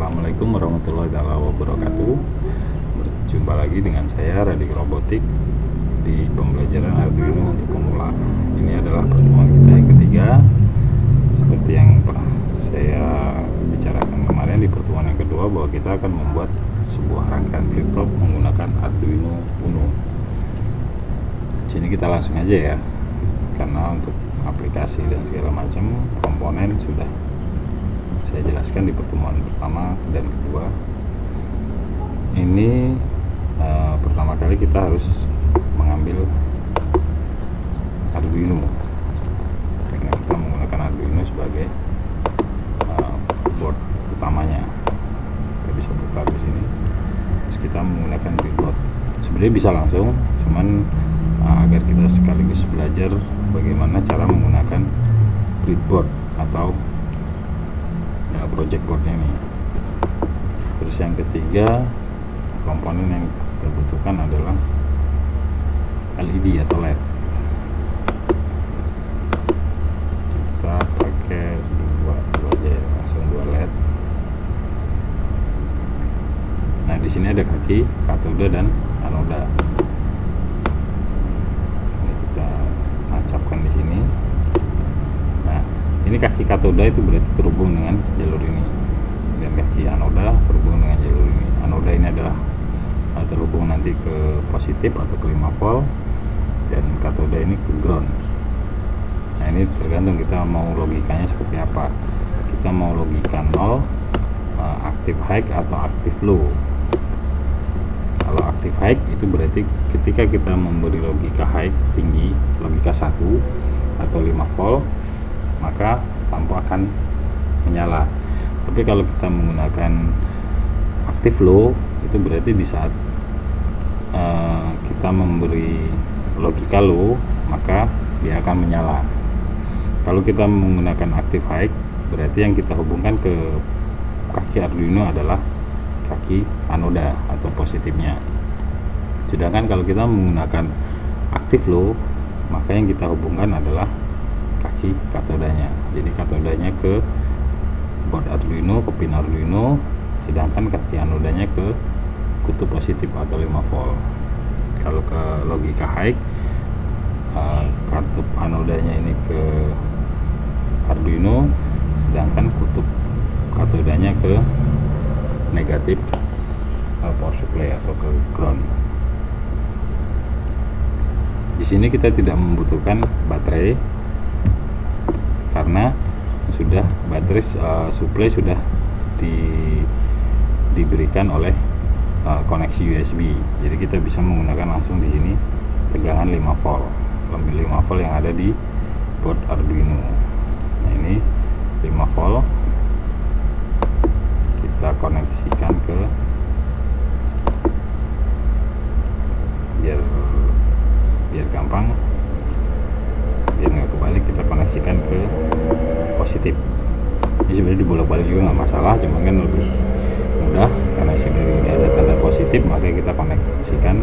Assalamualaikum warahmatullahi wabarakatuh. Berjumpa lagi dengan saya Radik Robotik di pembelajaran Arduino untuk pemula. Ini adalah pertemuan kita yang ketiga. Seperti yang pernah saya bicarakan kemarin di pertemuan yang kedua, bahwa kita akan membuat sebuah rangkaian flip-flop menggunakan Arduino Uno. Sini kita langsung aja ya, karena untuk aplikasi dan segala macam komponen sudah saya jelaskan di pertemuan pertama dan kedua. Ini pertama kali kita harus mengambil Arduino, karena kita menggunakan Arduino sebagai board utamanya. Kita bisa buka di sini. Terus kita menggunakan breadboard. Sebenarnya bisa langsung, cuman agar kita sekaligus belajar bagaimana cara menggunakan breadboard atau project boardnya nih. Terus yang ketiga, komponen yang kita butuhkan adalah LED atau LED. Kita pakai dua aja ya, langsung 2 LED. Nah, di sini ada kaki katoda dan anoda. Ini kita tancapkan di sini. Nah, ini kaki katoda itu berarti terhubung dengan jalur ini, dan kaki anoda terhubung dengan jalur ini. Anoda ini adalah terhubung nanti ke positif atau ke 5 volt, dan katoda ini ke ground. Nah, ini tergantung kita mau logikanya seperti apa. Kita mau logika 0, aktif high atau aktif low. Kalau aktif high itu berarti ketika kita memberi logika high tinggi, logika 1 atau 5 volt, maka lampu akan menyala. Tapi kalau kita menggunakan aktif low, itu berarti di saat kita memberi logika low, maka dia akan menyala. Kalau kita menggunakan aktif high, berarti yang kita hubungkan ke kaki Arduino adalah kaki anoda atau positifnya. Sedangkan kalau kita menggunakan aktif low, maka yang kita hubungkan adalah kaki katodanya. Jadi katodanya ke board Arduino, ke pin Arduino, sedangkan kaki anodanya ke kutub positif atau 5 volt. Kalau ke logika high, kutub anodanya ini ke Arduino, sedangkan kutub katodanya ke negatif power supply atau ke ground. Di sini kita tidak membutuhkan baterai, karena sudah baterai supply sudah diberikan oleh koneksi USB. Jadi kita bisa menggunakan langsung di sini tegangan 5 volt, lebih 5 volt yang ada di board Arduino. Nah, ini 5 volt kita koneksikan ke, biar gampang, biar nggak kebalik, kita koneksikan ke positif. Ini sebenarnya dibolak-balik juga nggak masalah, cuma kan lebih mudah karena sebenarnya ada tanda positif, maka kita koneksikan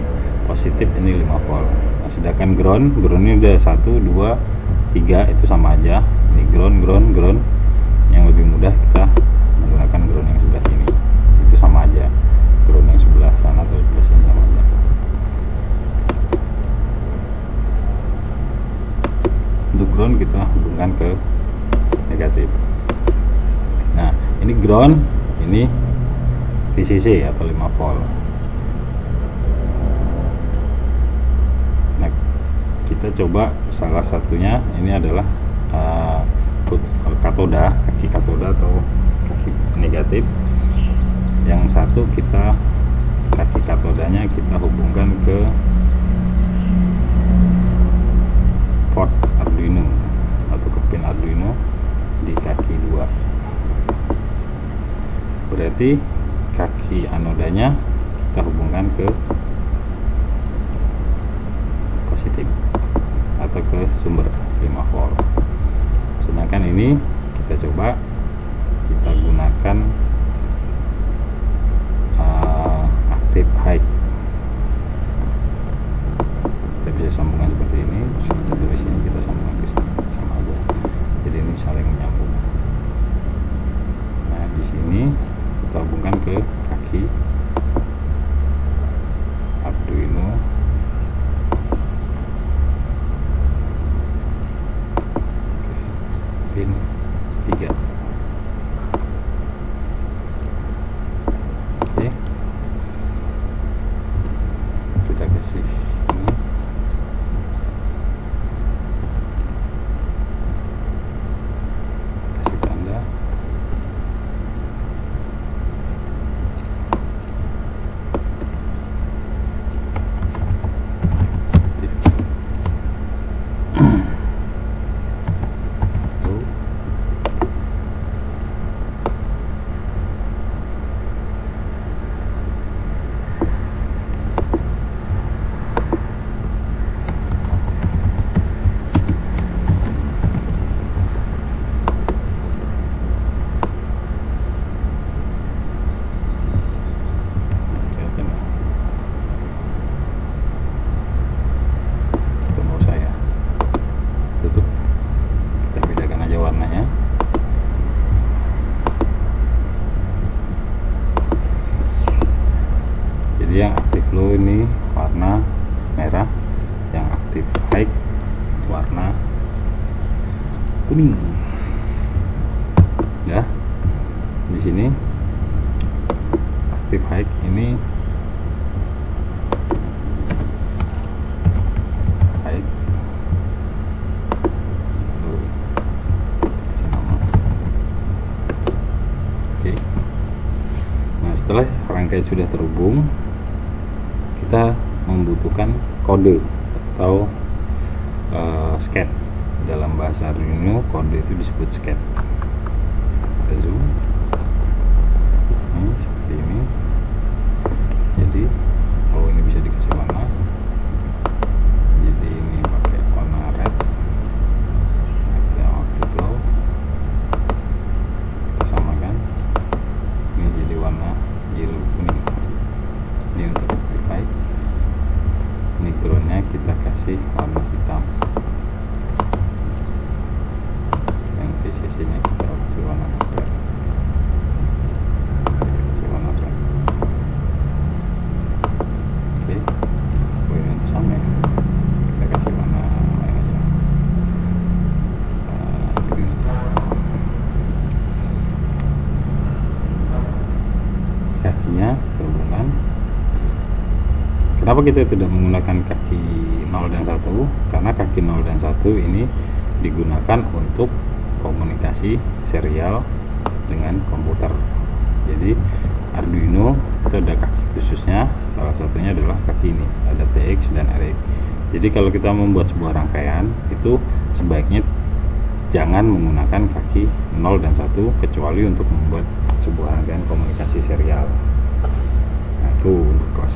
positif ini 5 volt. Nah, sedangkan ground ini udah 1, 2, 3 itu sama aja. Ini ground. Yang lebih mudah kita menggunakan ground yang sebelah sini, itu sama aja. Ground yang sebelah sana atau sebelah sini sama aja. Untuk ground kita hubungkan ke negatif. Nah, ini ground, ini VCC atau 5 volt. Nah, kita coba salah satunya, ini adalah katoda, kaki katoda atau kaki negatif. Yang satu kita kaki katodanya kita hubungkan ke port Arduino atau ke pin Arduino di kaki 2. Berarti kaki anodanya kita hubungkan ke positif atau ke sumber 5 volt. Sedangkan ini kita coba kita gunakan aktif high. Kita bisa sambungkan seperti ini. Terus dari sini kita sambungkan ke sini, sama aja. Jadi ini saling menyambung. Nah, di sini kita hubungkan ini warna merah, yang aktif high warna kuning. Ya, di sini aktif high ini high. Kasih nama. Oke. Nah, setelah rangkai sudah terhubung, kita membutuhkan kode atau scat. Dalam bahasa Arduino kode itu disebut scat. Kita zoom ini seperti ini. Jadi ini bisa dikasih warna, jadi ini pakai warna red yang active low, kita samakan ini jadi warna yellow kuning. Ini untuk active. Ini groundnya kita kasih warna hitam, yang VCC nya kita kasih warna red, kita kasih warna red. Oke, ini untuk sama ya, kita kasih warna lain aja. Green. Kakinya kita hubungkan. Kenapa kita tidak menggunakan kaki 0 dan 1? Karena kaki 0 dan 1 ini digunakan untuk komunikasi serial dengan komputer. Jadi Arduino itu ada kaki khususnya, salah satunya adalah kaki ini, ada TX dan RX. Jadi kalau kita membuat sebuah rangkaian, itu sebaiknya jangan menggunakan kaki 0 dan 1 kecuali untuk membuat sebuah rangkaian komunikasi serial. Nah, itu untuk kelas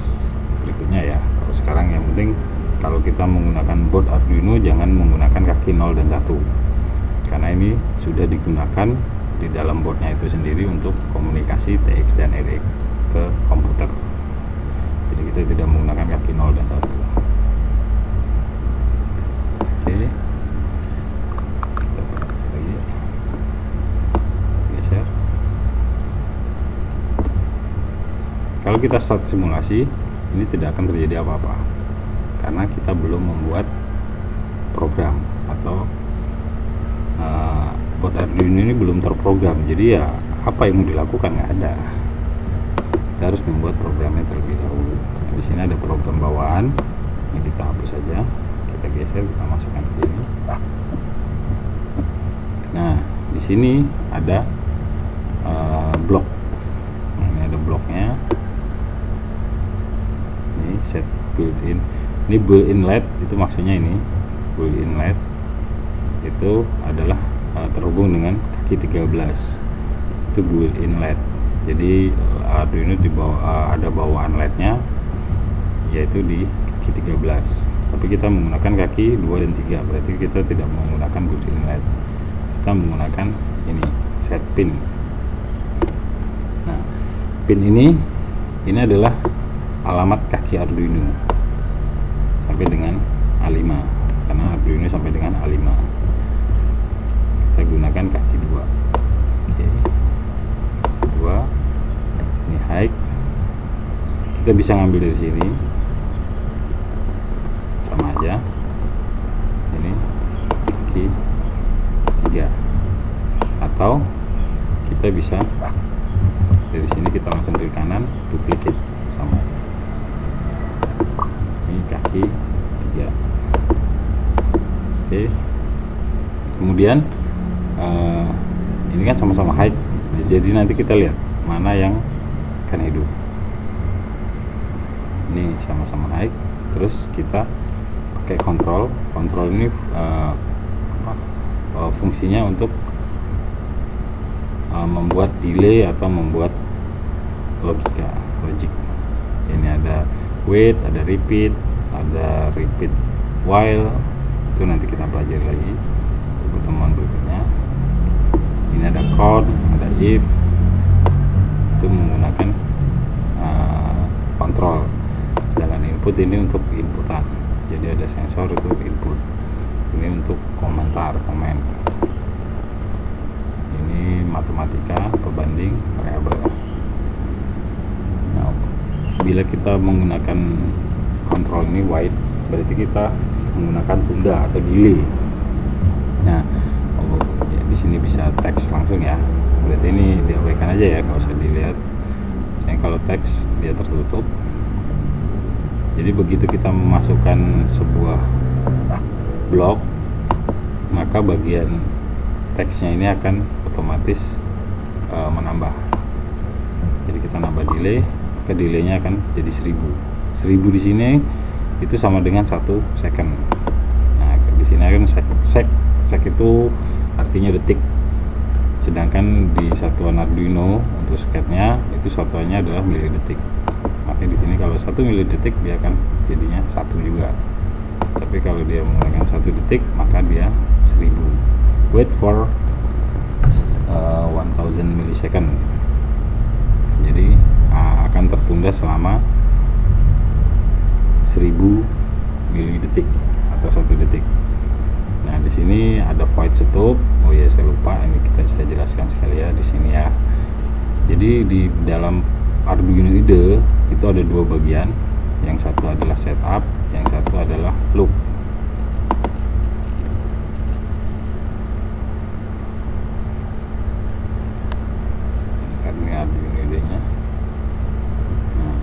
berikutnya ya. Kalau sekarang yang penting kalau kita menggunakan board Arduino jangan menggunakan kaki 0 dan 1, karena ini sudah digunakan di dalam boardnya itu sendiri untuk komunikasi TX dan RX ke komputer. Jadi kita tidak menggunakan kaki 0 dan 1. Oke, kita baca lagi, geser. Kalau kita start simulasi, ini tidak akan terjadi apa-apa karena kita belum membuat program atau board Arduino ini belum terprogram. Jadi ya apa yang mau dilakukan nggak ada. Kita harus membuat programnya terlebih dahulu. Nah, di sini ada program bawaan, ini kita hapus saja, kita geser, kita masukkan ke sini. Nah, di sini ada blok. Nah, ini ada bloknya. Set built-in. Ini built-in LED itu maksudnya ini built-in LED itu adalah terhubung dengan kaki 13. Itu built-in LED. Jadi Arduino di bawah ada bawaan LED-nya yaitu di kaki 13. Tapi kita menggunakan kaki 2 dan 3. Berarti kita tidak menggunakan built-in LED. Kita menggunakan ini set pin. Nah, pin ini adalah alamat kaki Arduino sampai dengan A5, karena Arduino sampai dengan A5. Kita gunakan kaki 2. Oke. 2 ini high, kita bisa ngambil dari sini sama aja. Ini kaki 3, atau kita bisa dari sini kita langsung dari kanan duplicate sama. Ini kaki 3. Oke. Kemudian ini kan sama-sama high, jadi nanti kita lihat mana yang akan hidup. Ini sama-sama high, terus kita pakai kontrol. Kontrol ini fungsinya untuk membuat delay atau membuat logic. Ini ada wait, ada repeat while, itu nanti kita pelajari lagi untuk pertemuan berikutnya. Ini ada count, ada if, itu menggunakan kontrol. Sedangkan input ini untuk inputan, jadi ada sensor itu input, ini untuk komen. Ini matematika, pembanding, variabel. Nah, bila kita menggunakan kontrol ini wait, berarti kita menggunakan tunda atau delay. Nah, ya, di sini bisa teks langsung ya, berarti ini diabaikan aja ya, nggak usah dilihat. Misalnya kalau teks dia tertutup, jadi begitu kita memasukkan sebuah blok, maka bagian teksnya ini akan otomatis menambah. Jadi kita nambah delay, maka delaynya akan jadi 1000 di sini itu sama dengan 1 second. Nah, di sini kan sek itu artinya detik, sedangkan di satuan Arduino untuk sketnya itu satuannya adalah milidetik. Makanya di sini kalau 1 milidetik dia akan jadinya 1 juga, tapi kalau dia menggunakan 1 detik maka dia 1000. Wait for 1000 millisecond, jadi akan tertunda selama 1000 milidetik atau 1 detik. Nah, di sini ada void stop. Oh ya, saya lupa, ini saya jelaskan sekali ya di sini ya. Jadi di dalam Arduino IDE itu ada 2 bagian. Yang satu adalah setup, yang satu adalah loop. Ini Arduino IDE-nya. Nah,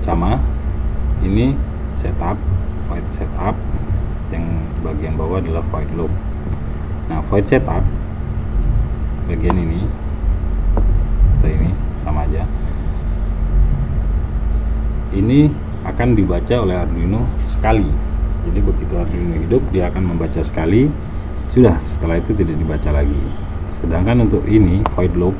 sama ini setup, void setup, yang bagian bawah adalah void loop. Nah, void setup bagian ini atau ini sama aja, ini akan dibaca oleh Arduino sekali. Jadi begitu Arduino hidup dia akan membaca sekali, sudah, setelah itu tidak dibaca lagi. Sedangkan untuk ini void loop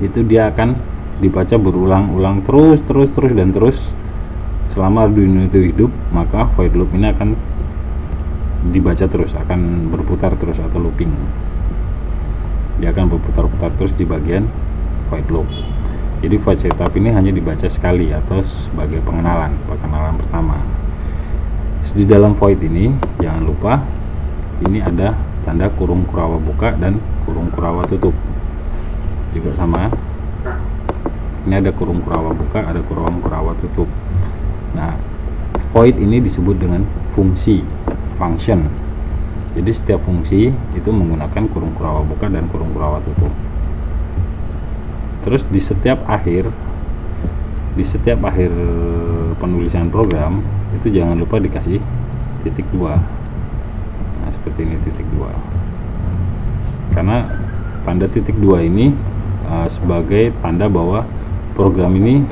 itu dia akan dibaca berulang-ulang terus dan terus selama Arduino itu hidup. Maka void loop ini akan dibaca terus, akan berputar terus atau looping. Dia akan berputar-putar terus di bagian void loop. Jadi void setup ini hanya dibaca sekali atau sebagai pengenalan pertama. Di dalam void ini jangan lupa ini ada tanda kurung kurawa buka dan kurung kurawa tutup. Juga sama. Ini ada kurung kurawa buka, ada kurung kurawa tutup. Nah, void ini disebut dengan fungsi, function. Jadi setiap fungsi itu menggunakan kurung kurawa buka dan kurung kurawa tutup. Terus di setiap akhir penulisan program itu jangan lupa dikasih titik 2. Nah, seperti ini titik 2. Karena tanda titik 2 ini sebagai tanda bahwa program ini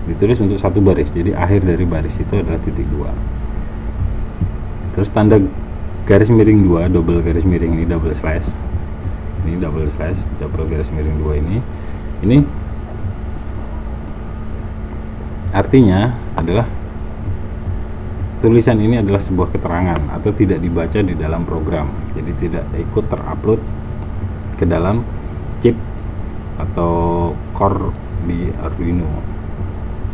ditulis untuk 1 baris. Jadi akhir dari baris itu adalah titik 2. Terus tanda garis miring 2, double garis miring ini, double slash. Ini double slash, double garis miring 2 ini artinya adalah tulisan ini adalah sebuah keterangan atau tidak dibaca di dalam program. Jadi tidak ikut terupload ke dalam chip atau core di Arduino.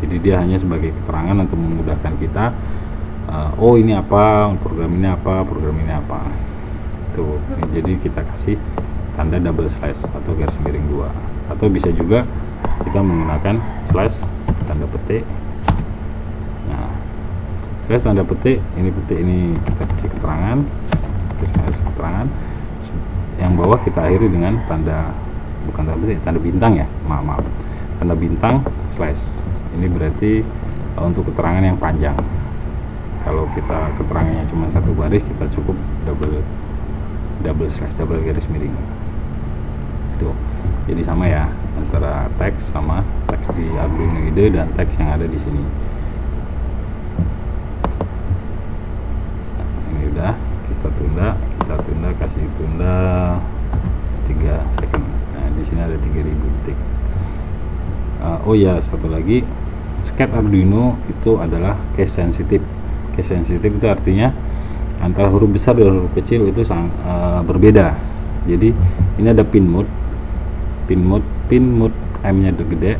Jadi dia hanya sebagai keterangan untuk memudahkan kita. Oh, ini apa, program ini apa, program ini apa. Tuh, jadi kita kasih tanda double slash atau garis miring 2. Atau bisa juga kita menggunakan slash tanda petik. Nah, slash tanda petik ini kita kasih keterangan, kasih keterangan. Yang bawah kita akhiri dengan tanda, bukan tanda petik, tanda bintang ya, maaf, tanda bintang slash. Ini berarti untuk keterangan yang panjang. Kalau kita keterangannya cuma 1 baris, kita cukup double slash, double garis miring. Tuh. Jadi sama ya antara teks sama teks di Arduino IDE dan teks yang ada di sini. Nah, ini udah kita tunda, kasih tunda 3 second. Nah, di sini ada 3000 detik. Oh ya, satu lagi, sket Arduino itu adalah case sensitive. Case sensitive itu artinya antara huruf besar dan huruf kecil itu berbeda. Jadi ini ada pin mode M-nya gede.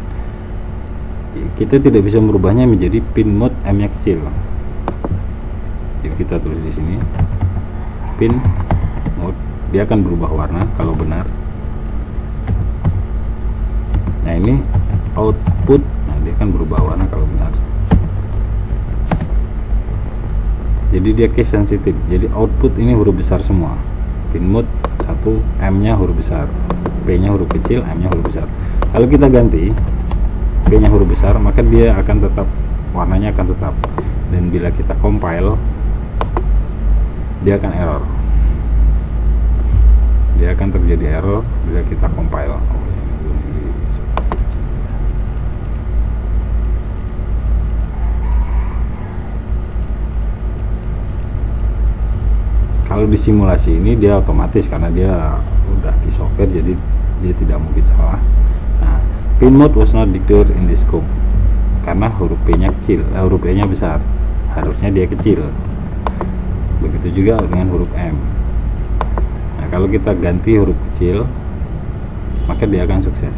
Kita tidak bisa merubahnya menjadi pin mode M-nya kecil. Jadi kita tulis di sini pin mode, dia akan berubah warna kalau benar. Nah, ini output, nah dia akan berubah warna kalau benar. Jadi dia case sensitif. Jadi output ini huruf besar semua. Pin mode 1, M nya huruf besar, P nya huruf kecil, M nya huruf besar. Kalau kita ganti P nya huruf besar, maka dia akan tetap, warnanya akan tetap. Dan bila kita compile, dia akan error. Dia akan terjadi error bila kita compile. Kalau di simulasi ini dia otomatis karena dia udah di software, jadi dia tidak mungkin salah. Nah, pin mode was not declared in this scope karena huruf P nya kecil, huruf E nya besar, harusnya dia kecil. Begitu juga dengan huruf M. Nah, kalau kita ganti huruf kecil, maka dia akan sukses.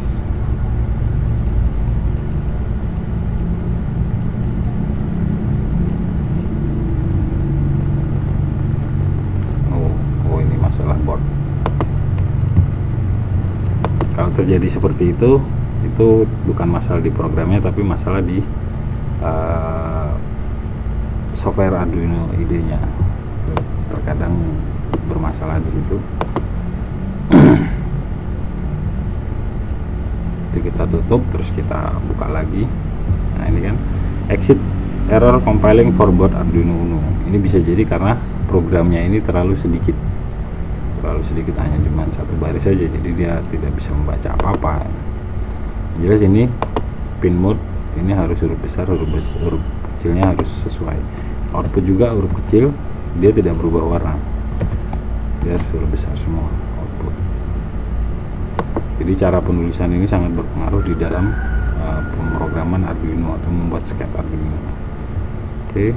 Ini masalah board. Kalau terjadi seperti itu bukan masalah di programnya, tapi masalah di software Arduino IDE-nya. Terkadang bermasalah di situ. Itu kita tutup, terus kita buka lagi. Nah, ini kan exit error compiling for board Arduino Uno. Ini bisa jadi karena programnya ini terlalu sedikit, hanya cuma satu baris saja, jadi dia tidak bisa membaca apa-apa. Jelas ini pin mode ini harus huruf besar, huruf kecilnya harus sesuai. Output juga huruf kecil, dia tidak berubah warna, dia harus huruf besar semua output. Jadi cara penulisan ini sangat berpengaruh di dalam pemrograman Arduino atau membuat skep Arduino. Oke,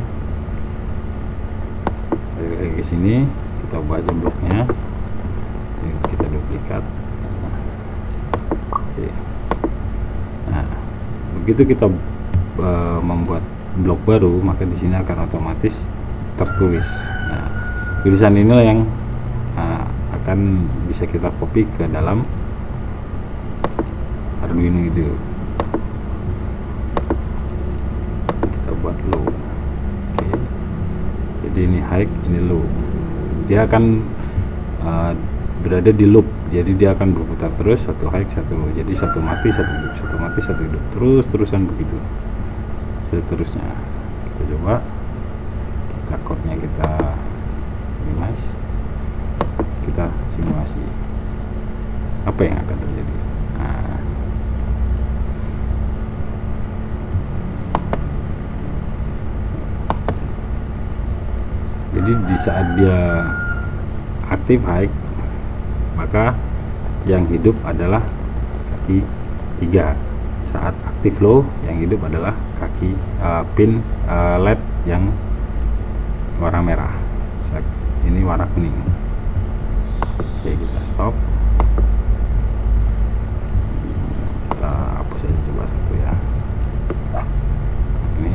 balik lagi ke sini, kita ubah aja bloknya, kita duplikat. Oke. Nah, begitu kita membuat blok baru, maka di sini akan otomatis tertulis. Nah, tulisan inilah yang akan bisa kita copy ke dalam Arduino IDE. Kita buat low. Oke. Jadi ini high, ini low. Dia akan berada di loop, jadi dia akan berputar terus, satu high satu low, jadi satu mati satu hidup, satu mati satu hidup, terusan begitu seterusnya. Kita coba, kita code-nya kita minimize, kita simulasi apa yang akan terjadi. Nah, jadi di saat dia aktif high, maka yang hidup adalah kaki 3. Saat aktif low, yang hidup adalah kaki pin LED yang warna merah. Saat ini warna kuning. Oke, kita stop. Kita hapus aja, coba satu ya. Ini.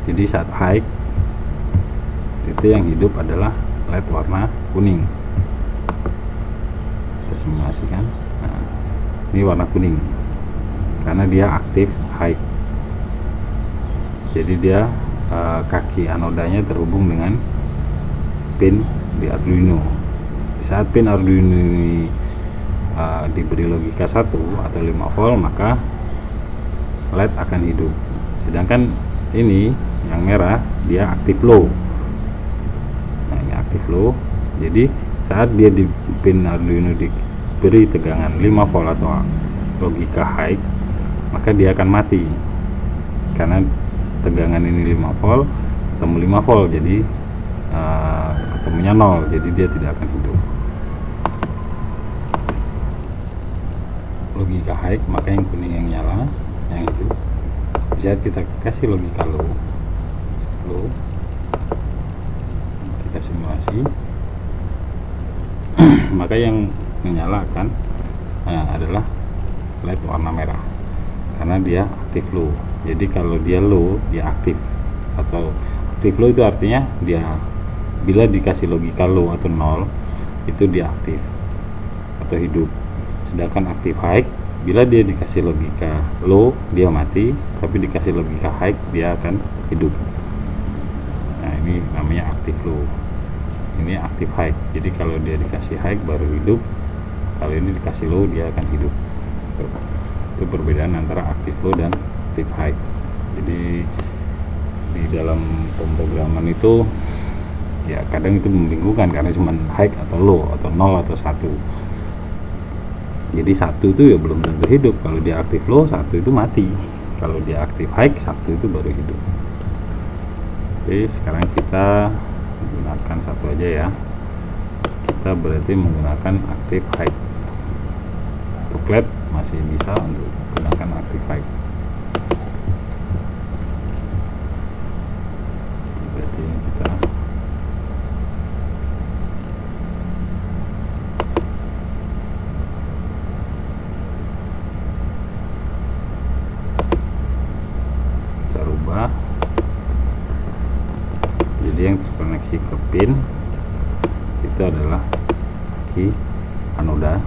Jadi saat high itu yang hidup adalah LED warna kuning. Kita simulasikan. Nah, ini warna kuning karena dia aktif high, jadi dia kaki anodanya terhubung dengan pin di Arduino. Di saat pin Arduino ini diberi logika 1 atau 5 volt, maka LED akan hidup. Sedangkan ini yang merah dia aktif low. Nah, ini aktif low. Jadi saat dia di pin Arduino diberi tegangan 5 volt atau logika high, maka dia akan mati karena tegangan ini 5 volt ketemu 5 volt, jadi ketemunya 0, jadi dia tidak akan hidup. Logika high, maka yang kuning yang nyala, yang itu. Saat kita kasih logika low, kita simulasi, maka yang menyalakan adalah LED warna merah karena dia aktif low. Jadi kalau dia low, dia aktif, atau aktif low itu artinya dia bila dikasih logika low atau 0 itu dia aktif atau hidup. Sedangkan aktif high Bila dia dikasih logika low dia mati, tapi dikasih logika high dia akan hidup. Nah ini namanya aktif low, ini aktif high. Jadi kalau dia dikasih high baru hidup, kalau ini dikasih low dia akan hidup. Itu perbedaan antara aktif low dan aktif high. Jadi di dalam pemrograman itu ya kadang itu membingungkan karena cuma high atau low atau 0 atau 1. Jadi 1 itu ya belum tentu hidup. Kalau dia aktif low 1 itu mati, kalau dia aktif high 1 itu baru hidup. Oke, sekarang kita gunakan satu aja ya. Kita berarti menggunakan aktif high. Untuk LED masih bisa untuk gunakan aktif high. Berarti kita rubah. Jadi yang terkoneksi ke pin itu adalah kaki anoda,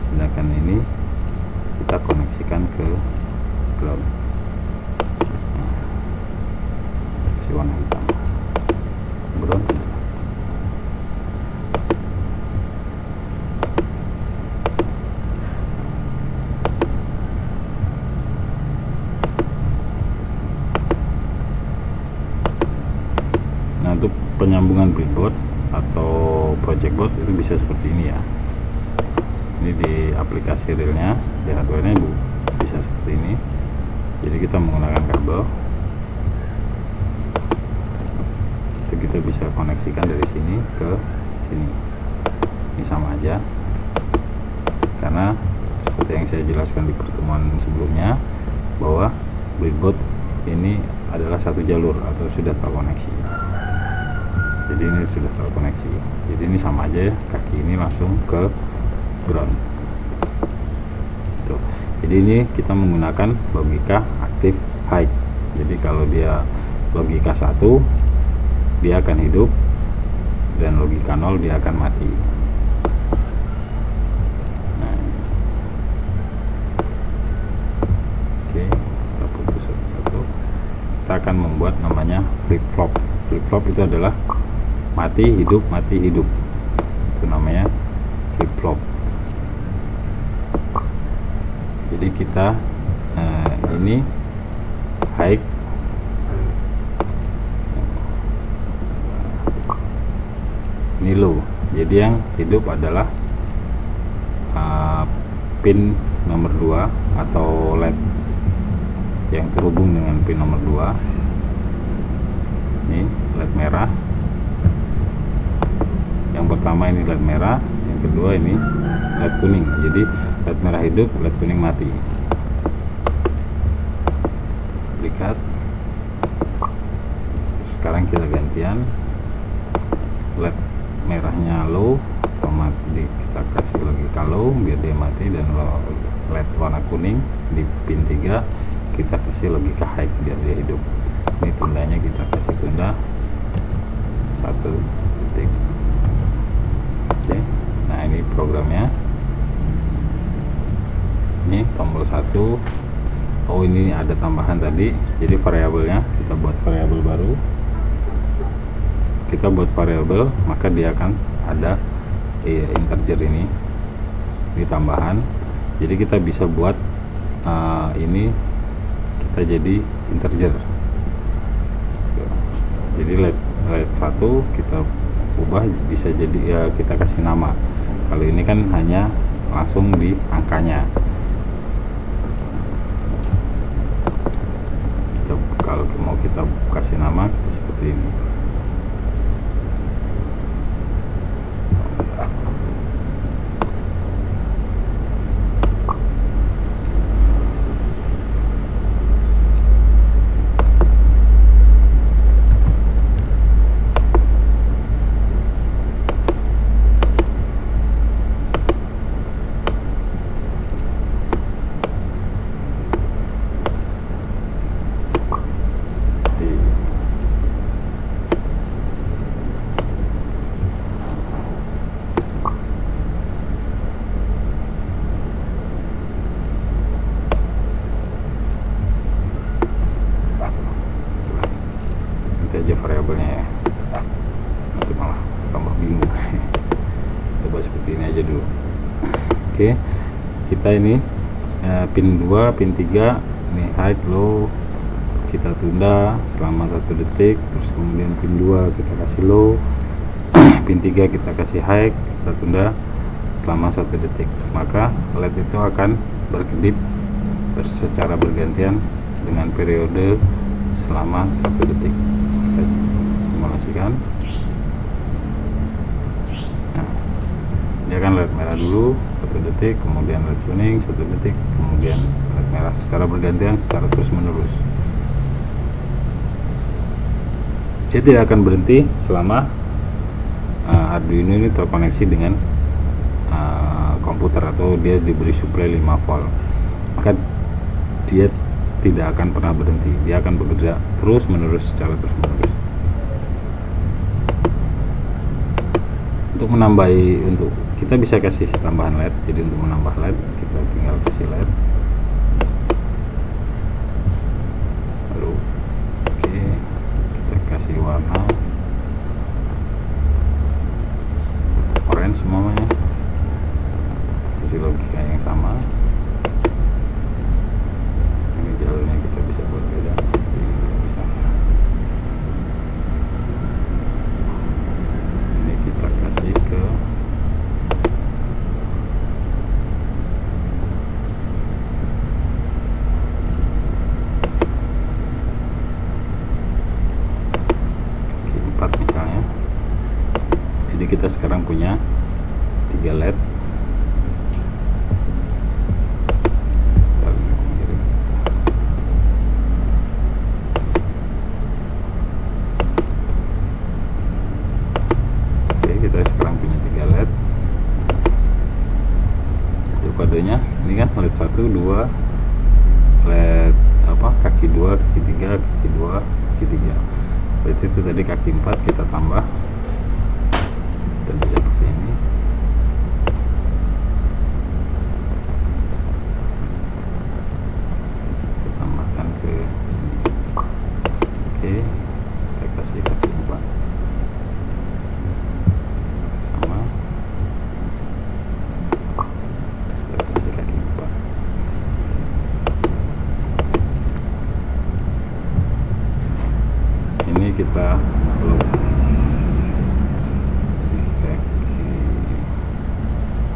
sedangkan ini kita koneksikan ke ground. Nah, kasih warna hitam ground. Nah untuk penyambungan breadboard atau project board itu bisa seperti ini ya. Ini di aplikasi realnya, di hardware-nya bisa seperti ini. Jadi kita menggunakan kabel, itu kita bisa koneksikan dari sini ke sini. Ini sama aja, karena seperti yang saya jelaskan di pertemuan sebelumnya bahwa breadboard ini adalah satu jalur atau sudah terkoneksi. Jadi ini sudah terkoneksi. Jadi ini sama aja ya, kaki ini langsung ke ground. Tuh. Jadi ini kita menggunakan logika aktif high. Jadi kalau dia logika 1 dia akan hidup, dan logika 0 dia akan mati. Nah. Oke, kita putus satu-satu. Kita akan membuat namanya flip flop. Flip flop itu adalah mati hidup mati hidup, itu namanya flip flop. Jadi kita ini high, ini low. Jadi yang hidup adalah pin nomor 2 atau LED yang terhubung dengan pin nomor 2. Ini LED merah. Yang pertama ini LED merah, yang kedua ini LED kuning. Jadi LED merah hidup, LED kuning mati. Lihat. Sekarang kita gantian, LED merahnya low, otomatis kita kasih lagi low biar dia mati, dan LED warna kuning di pin 3 kita kasih logika high biar dia hidup. Ini tundanya kita kasih tunda 1 detik. Oke, nah ini programnya. Ini tombol 1. Oh ini ada tambahan tadi, jadi variabelnya kita buat variabel baru. Kita buat variabel, maka dia akan ada integer ini tambahan. Jadi kita bisa buat ini kita jadi integer. Jadi LED 1 kita ubah bisa jadi ya, kita kasih nama. Kalau ini kan hanya langsung di angkanya. Kalau mau kita kasih nama kita seperti ini. seperti ini aja dulu. Oke, kita ini pin 2, pin 3 ini high low kita tunda selama 1 detik, terus kemudian pin 2 kita kasih low, pin 3 kita kasih high, kita tunda selama 1 detik, maka LED itu akan berkedip secara bergantian dengan periode selama 1 detik. Kita simulasikan. Nah, dia akan LED merah dulu 1 detik, kemudian LED kuning 1 detik, kemudian LED merah secara bergantian, secara terus menerus. Dia tidak akan berhenti selama Arduino ini terkoneksi dengan komputer atau dia diberi suplai 5 volt, maka dia tidak akan pernah berhenti, dia akan bekerja terus menerus secara terus menerus. Untuk menambahi, untuk kita bisa kasih tambahan LED. Jadi untuk menambah LED kita tinggal kasih LED. Lalu oke, kita kasih warna orange semuanya, kasih logika yang sama. Ini jalurnya kita bisa buat beda, bisa. Ini kita kasih ke kaki 4 misalnya. Jadi kita sekarang punya 3 LED. Oke, kita sekarang punya 3 LED. Itu kodenya. Ini kan LED 1, 2, LED kaki 2, kaki 3, kaki 2, kaki 3. Berarti itu tadi kaki 4 kita tambah. Kita bisa seperti ini. Kita tambahkan ke sini. Oke, kita kasih kaki 4 sama, kita kasih kaki 4. Ini kita low,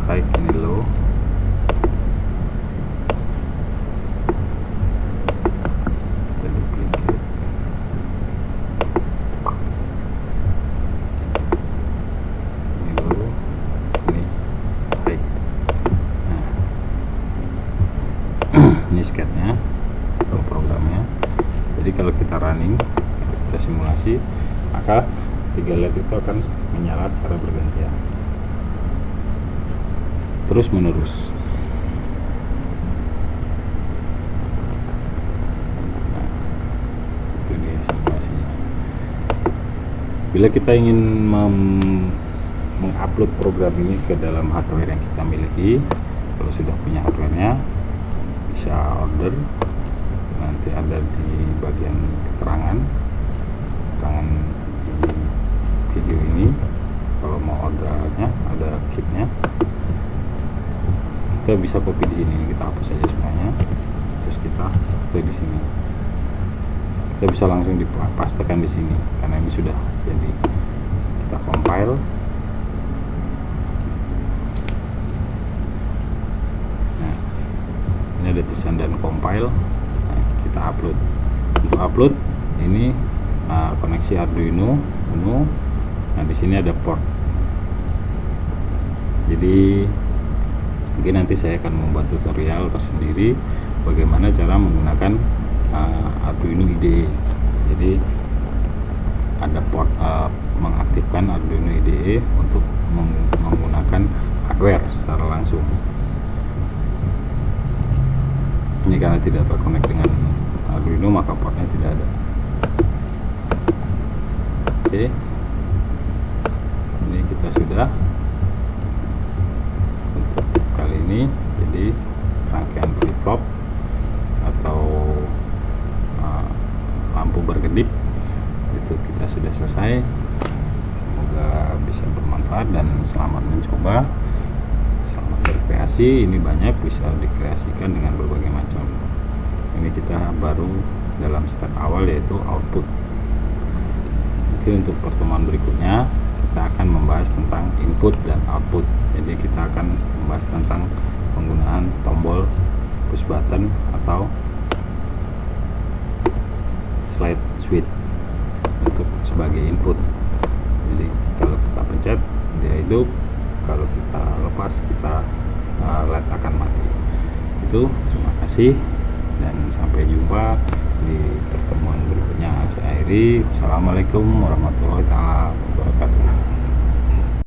high ini low, kita duplicate, ini low, ini high. Nah, ini sketnya atau programnya. Jadi kalau kita running, kita simulasi, maka 3 LED itu akan menyala secara bergantian terus menerus. Nah, itu dia simulasinya. Bila kita ingin mengupload program ini ke dalam hardware yang kita miliki, kalau sudah punya hardwarenya, bisa order. Nanti ada di bagian keterangan di video ini. Kalau mau ordernya ada kitnya, kita bisa copy di sini. Kita hapus saja semuanya, terus kita paste di sini. Kita bisa langsung dipastekan di sini karena ini sudah jadi. Kita compile. Nah, ini ada tulisan dan compile. Nah, kita upload. Untuk upload ini koneksi Arduino Uno. Nah, di sini ada port. Jadi mungkin nanti saya akan membuat tutorial tersendiri bagaimana cara menggunakan Arduino IDE. Jadi ada port mengaktifkan Arduino IDE untuk menggunakan hardware secara langsung. Ini karena tidak terkonek dengan Arduino, maka portnya tidak ada. Oke, ini kita sudah untuk kali ini. Jadi rangkaian flip-flop atau lampu berkedip itu kita sudah selesai. Semoga bisa bermanfaat dan selamat mencoba. kreasi, ini banyak, bisa dikreasikan dengan berbagai macam. Ini kita baru dalam step awal, yaitu output. Oke, untuk pertemuan berikutnya kita akan membahas tentang input dan output. Jadi kita akan membahas tentang penggunaan tombol push button atau slide switch untuk sebagai input. Jadi kalau kita pencet dia hidup, kalau kita lepas kita LED akan mati. Itu, terima kasih dan sampai jumpa di pertemuan berikutnya. Saya akhiri. Wassalamualaikum warahmatullahi wabarakatuh.